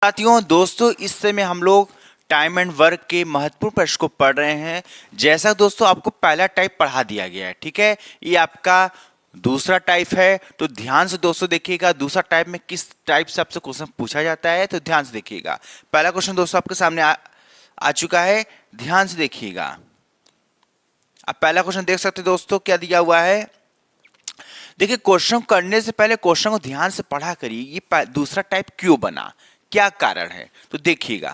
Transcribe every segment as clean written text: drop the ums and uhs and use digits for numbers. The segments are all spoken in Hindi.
साथियों दोस्तों इस समय हम लोग टाइम एंड वर्क के महत्वपूर्ण प्रश्न को पढ़ रहे हैं। जैसा दोस्तों आपको पहला टाइप पढ़ा दिया गया है, ठीक है। ये आपका दूसरा टाइप है, तो ध्यान से दोस्तों देखिएगा दूसरा टाइप में किस टाइप से आपसे क्वेश्चन पूछा जाता है, तो ध्यान से देखिएगा। पहला क्वेश्चन दोस्तों आपके सामने आ चुका है, ध्यान से देखिएगा। अब पहला क्वेश्चन देख सकते हैं दोस्तों क्या दिया हुआ है। देखिए क्वेश्चन करने से पहले क्वेश्चन को ध्यान से पढ़ा करिए, ये दूसरा टाइप क्यों बना, क्या कारण है, तो देखिएगा।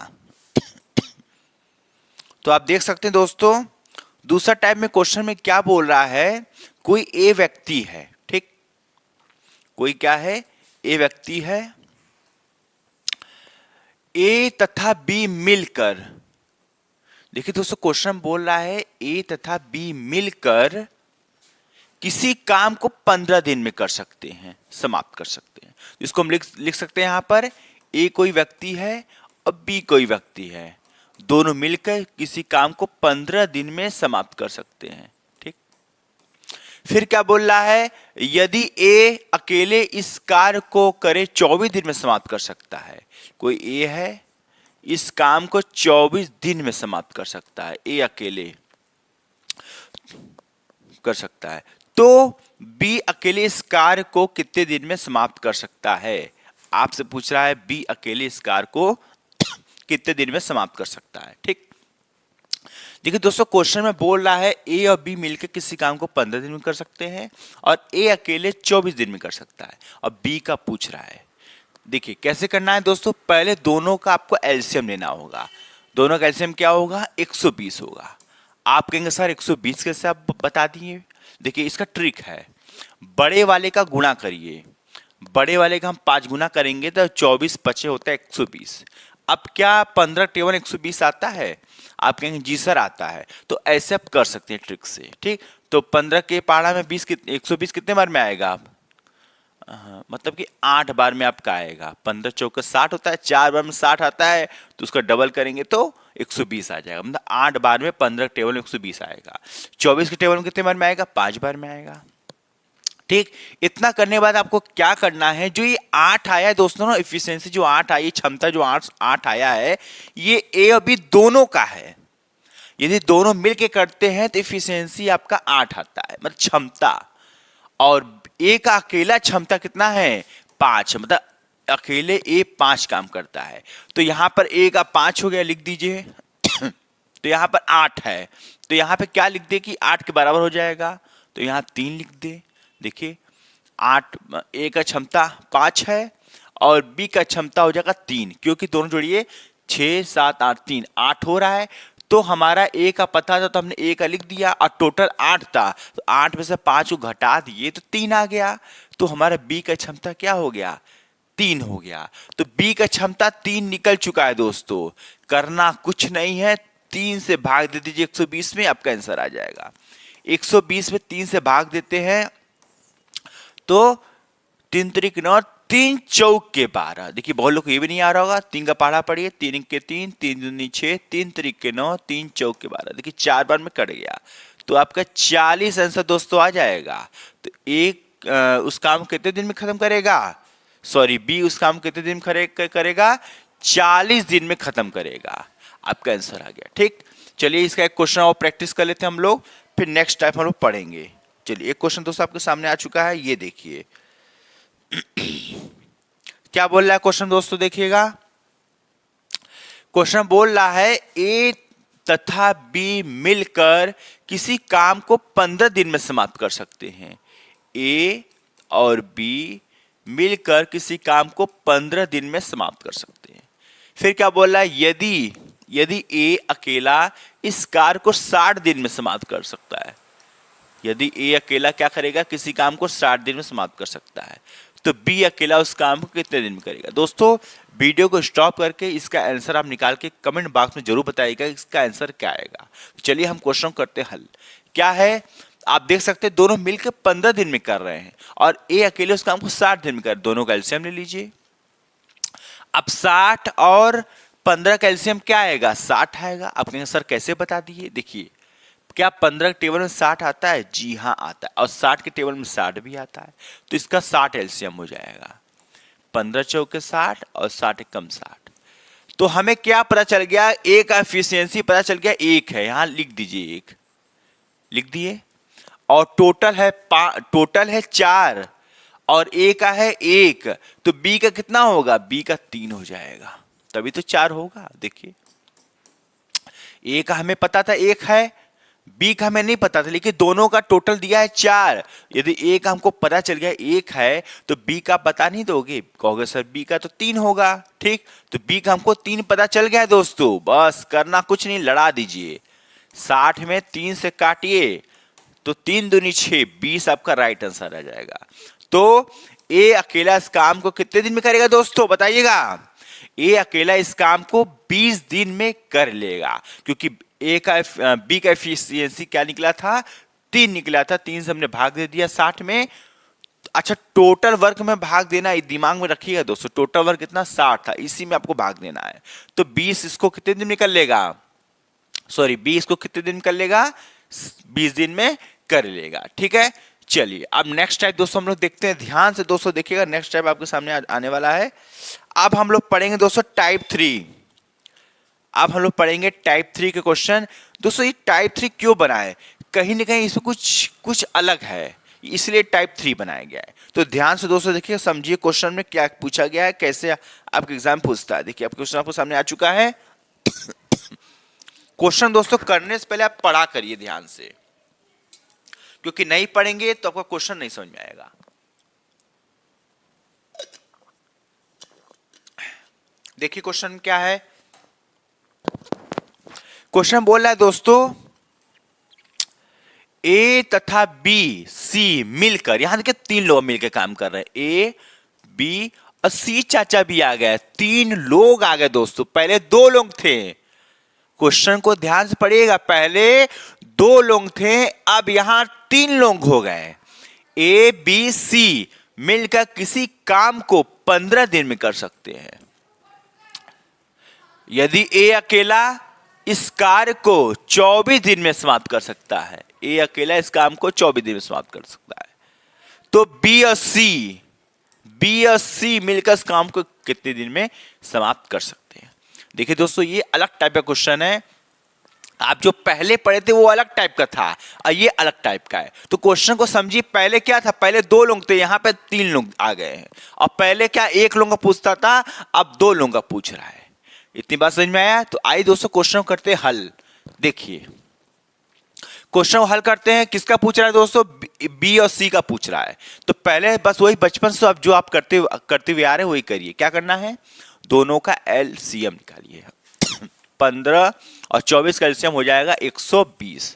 तो आप देख सकते हैं दोस्तों दूसरा टाइप में क्वेश्चन में क्या बोल रहा है, कोई ए व्यक्ति है, ठीक, कोई क्या है, ए व्यक्ति है, ए तथा बी मिलकर, देखिए दोस्तों क्वेश्चन बोल रहा है ए तथा बी मिलकर किसी काम को 15 दिन में कर सकते हैं, समाप्त कर सकते हैं। इसको हम लिख सकते हैं यहां पर, ए कोई व्यक्ति है और बी कोई व्यक्ति है, दोनों मिलकर किसी काम को 15 दिन में समाप्त कर सकते हैं, ठीक। फिर क्या बोल रहा है, यदि ए अकेले इस कार्य को करे 24 दिन में समाप्त कर सकता है। कोई ए है, इस काम को 24 दिन में समाप्त कर सकता है, ए अकेले कर सकता है, तो बी अकेले इस कार्य को कितने दिन में समाप्त कर सकता है। आपसे पूछ रहा है बी अकेले इस कार्य को कितने दिन में समाप्त कर सकता है, ठीक। देखिए दोस्तों क्वेश्चन में बोल रहा है ए और बी मिलकर किसी काम को 15 दिन में कर सकते हैं और ए अकेले 24 दिन में कर सकता है, और बी का पूछ रहा है। देखिए कैसे करना है दोस्तों, पहले दोनों का आपको एलसीएम लेना होगा। दोनों का एलसीएम क्या होगा, 120 होगा। आप कहेंगे सर 120 कैसे आप बता दिए। देखिए इसका ट्रिक है, बड़े वाले का गुणा करिए, बड़े वाले का हम 5 गुना करेंगे तो 24 बचे होता है 120। अब क्या 15 टेबल 120 आता है, आप कहेंगे जी सर आता है, तो ऐसे आप कर सकते हैं ट्रिक से, ठीक। तो 15 के पहाड़ा में 120 कितने बार में आएगा आप, मतलब कि 8 बार में आपका आएगा। 15 चौके 60 होता है, 4 बार में 60 आता है, तो उसका डबल करेंगे तो 120 आ जाएगा। मतलब 8 बार में 15 टेबल में 120 आएगा। 24 के टेबल में कितने बार में आएगा, 5 बार में आएगा, ठीक। इतना करने के बाद आपको क्या करना है, जो ये 8 आया है दोस्तों ना, इफिशियंसी जो 8 आई, क्षमता जो 8 आया है, ये ए और बी दोनों का है। यदि दोनों मिलके करते हैं तो इफिशियंसी आपका 8 आता है, मतलब क्षमता। और ए का अकेला क्षमता कितना है, 5, मतलब अकेले ए 5 काम करता है। तो यहां पर ए का 5 हो गया, लिख दीजिए। तो यहां पर 8 है, तो यहां पे क्या लिख दे कि 8 के बराबर हो जाएगा, तो यहां 3 लिख दे। देखिए 8, ए का क्षमता 5 है और बी का क्षमता हो जाएगा 3, क्योंकि दोनों जोड़िए 6 7 8 3 8 हो रहा है। तो हमारा ए का पता था तो हमने ए का लिख दिया, और टोटल 8 था, तो 8 में से 5 को घटा दिए तो 3 आ गया। तो हमारा बी का क्षमता क्या हो गया, 3 हो गया। तो बी का क्षमता 3 निकल चुका है दोस्तों। करना कुछ नहीं है, 3 से भाग दे दीजिए 120 में, आपका आंसर आ जाएगा। 120 में 3 से भाग देते हैं तो 3 त्रिक 9, 3 चौक के 12। देखिए बहुत लोग को ये भी नहीं आ रहा होगा, 3 का पहाड़ा पढ़िए, 3 के 3, 3 दूनी 6, 3 त्रिक के 9, 3 चौक के 12। देखिए 4 बार में कट गया, तो आपका 40 आंसर दोस्तों आ जाएगा। तो एक उस काम को कितने दिन में खत्म करेगा, सॉरी बी उस काम को कितने दिन में करेगा, 40 दिन में खत्म करेगा। आपका आंसर आ गया, ठीक। चलिए इसका एक क्वेश्चन और प्रैक्टिस कर लेते हैं हम लोग, फिर नेक्स्ट टाइप हम लोग पढ़ेंगे। चलिए एक क्वेश्चन दोस्तों आपके सामने आ चुका है, ये देखिए। क्या बोल रहा है क्वेश्चन दोस्तों, देखिएगा। क्वेश्चन बोल रहा है ए तथा बी मिलकर किसी काम को 15 दिन में समाप्त कर सकते हैं। ए और बी मिलकर किसी काम को 15 दिन में समाप्त कर सकते हैं। फिर क्या बोल रहा है, यदि ए अकेला इस कार्य को 60 दिन में समाप्त कर सकता है। यदि ए अकेला क्या करेगा, किसी काम को 60 दिन में समाप्त कर सकता है, तो बी अकेला उस काम को कितने दिन में करेगा। दोस्तों वीडियो को स्टॉप करके इसका आंसर आप निकाल के कमेंट बॉक्स में जरूर बताइएगा इसका आंसर क्या आएगा। चलिए हम क्वेश्चन करते हैं हल। क्या है, आप देख सकते हैं दोनों मिलकर 15 दिन में कर रहे हैं और ए अकेले उस काम को 60 दिन में कर, दोनों का एलसीएम ले लीजिए। अब 60 और 15 का एलसीएम क्या आएगा, 60 आएगा। आप कहेंगे सर कैसे बता दिए, देखिए क्या 15 के टेबल में 60 आता है, जी हाँ आता है, और 60 के टेबल में 60 भी आता है, तो इसका 60 एलसीएम हो जाएगा। 15 चौके 60 और 60 कम 60, तो हमें क्या पता चल गया, ए का एफिशिएंसी पता चल गया 1 है, यहां लिख दीजिए 1, लिख दिए। और टोटल है 4 और ए का है 1, तो बी का कितना होगा, बी का 3 हो जाएगा, तभी तो 4 होगा। देखिए ए का हमें पता था 1 है, बी का हमें नहीं पता था, लेकिन दोनों का टोटल दिया है 4। यदि ए का हमको पता चल गया 1 है तो बी का पता नहीं दोगे, कहोगे सर बी का तो 3 होगा। ठीक, तो बी का हमको 3 पता चल गया है दोस्तों, बस करना कुछ नहीं, लड़ा दीजिए। 60 में 3 से काटिए तो 3 दूनी 6, 20 आपका राइट आंसर आ जाएगा। तो ए अकेला इस काम को कितने दिन में करेगा दोस्तों, बताइएगा। ए अकेला इस काम को 20 दिन में कर लेगा, क्योंकि बी का एफिशिएंसी क्या निकला था, 3 निकला था, 3 से हमने भाग दे दिया 60 में। अच्छा, टोटल वर्क में भाग देना दिमाग में रखिएगा दोस्तों, टोटल वर्क कितना 60 था, इसी में आपको भाग देना है। तो 20 इसको कितने दिन में कर लेगा, सॉरी 20 को कितने दिन कर लेगा, 20 दिन में कर लेगा। ठीक है, चलिए अब नेक्स्ट टाइप दोस्तों हम लोग देखते हैं, ध्यान से दोस्तों देखिएगा, नेक्स्ट टाइप आपके सामने आने वाला है। अब हम लोग पढ़ेंगे दोस्तों टाइप 3। अब हम लोग पढ़ेंगे टाइप 3 के क्वेश्चन। दोस्तों ये टाइप 3 क्यों बना है, कहीं ना कहीं इसमें कुछ अलग है, इसलिए टाइप 3 बनाया गया है। तो ध्यान से दोस्तों देखिए, समझिए क्वेश्चन में क्या पूछा गया है, कैसे आपके एग्जाम पूछता है। देखिए अब क्वेश्चन आपको सामने आ चुका है। क्वेश्चन दोस्तों करने से पहले आप पढ़ा करिए ध्यान से, क्योंकि नहीं पढ़ेंगे तो आपका क्वेश्चन नहीं समझ में आएगा। देखिए क्वेश्चन क्या है, क्वेश्चन बोल रहा है दोस्तों, ए तथा बी सी मिलकर, यहां देखिए 3 लोग मिलकर काम कर रहे हैं, ए बी और सी चाचा भी आ गए, 3 लोग आ गए दोस्तों, पहले 2 लोग थे। क्वेश्चन को ध्यान से पढ़िएगा, पहले 2 लोग थे, अब यहां 3 लोग हो गए। ए बी सी मिलकर किसी काम को 15 दिन में कर सकते हैं। यदि ए अकेला इस कार्य को 24 दिन में समाप्त कर सकता है, ए अकेला इस काम को 24 दिन में समाप्त कर सकता है, तो बी और सी मिलकर इस काम को कितने दिन में समाप्त कर सकते हैं। देखिए दोस्तों ये अलग टाइप का क्वेश्चन है, आप जो पहले पढ़े थे वो अलग टाइप का था और ये अलग टाइप का है। तो क्वेश्चन को समझिए, पहले क्या था, पहले 2 लोग थे, यहां पे 3 लोग आ गए हैं, और पहले क्या 1 लोग का पूछता था, अब 2 लोग का पूछ रहा है। इतनी बात समझ में आया। तो आइए दोस्तों क्वेश्चन करते हैं हल। देखिए क्वेश्चन हल करते हैं, किसका पूछ रहा है दोस्तों, बी और सी का पूछ रहा है। तो पहले बस वही बचपन से अब जो आप करते हुए आ रहे हैं वही करिए। क्या करना है, दोनों का एलसीएम निकालिए। 15 और 24 का एलसीएम हो जाएगा 120।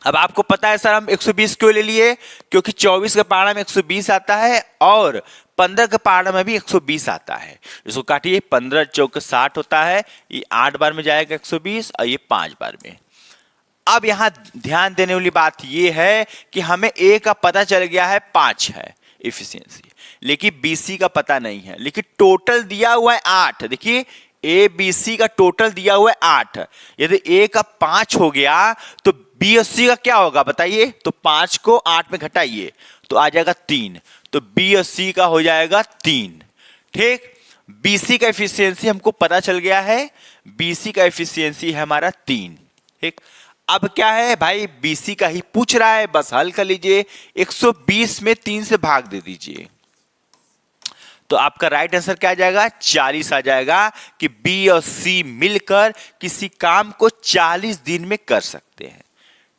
अब आपको पता है सर हम 120 क्यों ले लिए, क्योंकि 24 का पारा में 120 आता है और 15 के पारा में भी 120 आता है। इसको काटिए, 15 चौक 60 होता है, ये 8 बार में जाएगा 120 और ये 5 बार में। अब यहां ध्यान देने वाली बात ये है कि हमें ए का पता चल गया है 5 है एफिशिएंसी, लेकिन बीसी का पता नहीं है, लेकिन टोटल दिया हुआ है 8। देखिए ए बी सी का टोटल दिया हुआ है 8, यदि ए का 5 हो गया तो बी और सी का क्या होगा बताइए, तो 5 को 8 में घटाइए तो आ जाएगा 3, तो बी और सी का हो जाएगा 3। ठीक, बीसी का एफिशिएंसी हमको पता चल गया है, बीसी का एफिशिएंसी है हमारा 3। ठीक, अब क्या है भाई, बीसी का ही पूछ रहा है, बस हल कर लीजिए, 120 में 3 से भाग दे दीजिए, तो आपका राइट आंसर क्या आ जाएगा, 40 आ जाएगा कि बी और सी मिलकर किसी काम को 40 दिन में कर सकते हैं।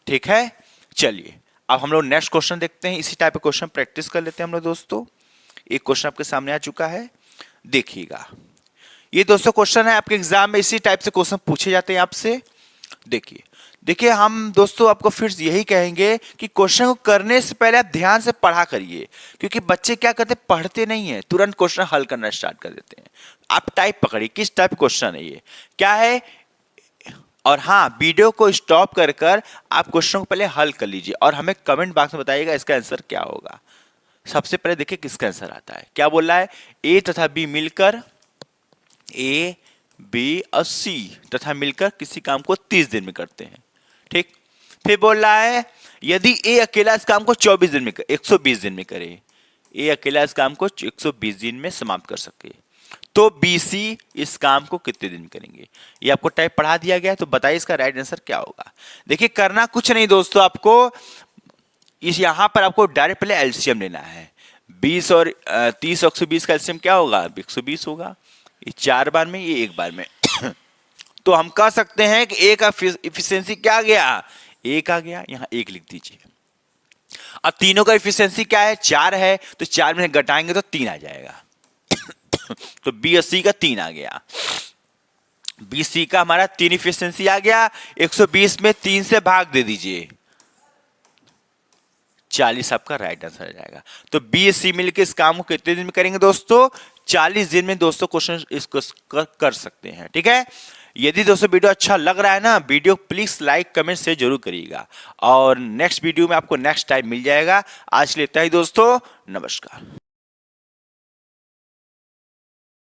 ठीक है, चलिए अब हम लोग नेक्स्ट क्वेश्चन देखते हैं, इसी टाइप का क्वेश्चन प्रैक्टिस कर लेते हैं हम लोग दोस्तों। एक क्वेश्चन आपके सामने आ चुका है, देखिएगा। ये दोस्तों क्वेश्चन है आपके एग्जाम में, इसी टाइप से क्वेश्चन पूछे जाते हैं आपसे। देखिए हम दोस्तों आपको फिर यही कहेंगे कि क्वेश्चन को करने से पहले आप ध्यान से पढ़ा करिए, क्योंकि बच्चे क्या करते हैं, पढ़ते नहीं है, तुरंत क्वेश्चन हल करना स्टार्ट कर देते हैं। आप टाइप पकड़िए, किस टाइप क्वेश्चन है ये, क्या है, और हाँ वीडियो को स्टॉप कर आप क्वेश्चन को पहले हल कर लीजिए और हमें कमेंट बॉक्स में बताइएगा इसका आंसर क्या होगा। सबसे पहले देखिए किसका आंसर आता है, क्या बोल रहा है, ए तथा बी मिलकर, ए बी और सी तथा मिलकर किसी काम को 30 दिन में करते हैं। ठीक, फिर बोल रहा है यदि ए अकेला इस काम को 24 दिन में 120 दिन में करे, ए अकेला इस काम को 120 दिन में समाप्त कर सके, तो बी सी इस काम को कितने दिन में करेंगे। ये आपको टाइप पढ़ा दिया गया है, तो बताइए इसका राइट आंसर क्या होगा। देखिए करना कुछ नहीं दोस्तों, आपको इस यहां पर आपको डायरेक्ट पहले एलसीएम लेना है। 20 और 30 और 120 का एलसीएम क्या होगा, 120 होगा। ये 4 बार में, ये 1 बार में। तो हम कह सकते हैं कि ए का इफिशियंसी क्या आ गया, 1 आ गया, यहां 1 लिख दीजिए। अब तीनों का इफिशियंसी क्या है, 4 है, तो 4 में घटाएंगे तो 3 आ जाएगा। तो बी और सी का 3 आ गया। बी सी का हमारा 3 इफिशियंसी आ गया। 120 में 3 से भाग दे दीजिए, 40 आपका राइट आंसर आ जाएगा। तो बी सी मिलकर इस काम को कितने दिन में करेंगे दोस्तों, 40 दिन में दोस्तों क्वेश्चन इसको कर सकते हैं। ठीक है, यदि दोस्तों वीडियो अच्छा लग रहा है ना, वीडियो प्लीज लाइक कमेंट से जरूर करिएगा, और नेक्स्ट वीडियो में आपको नेक्स्ट टाइम मिल जाएगा। आज के लिए इतना ही दोस्तों, नमस्कार।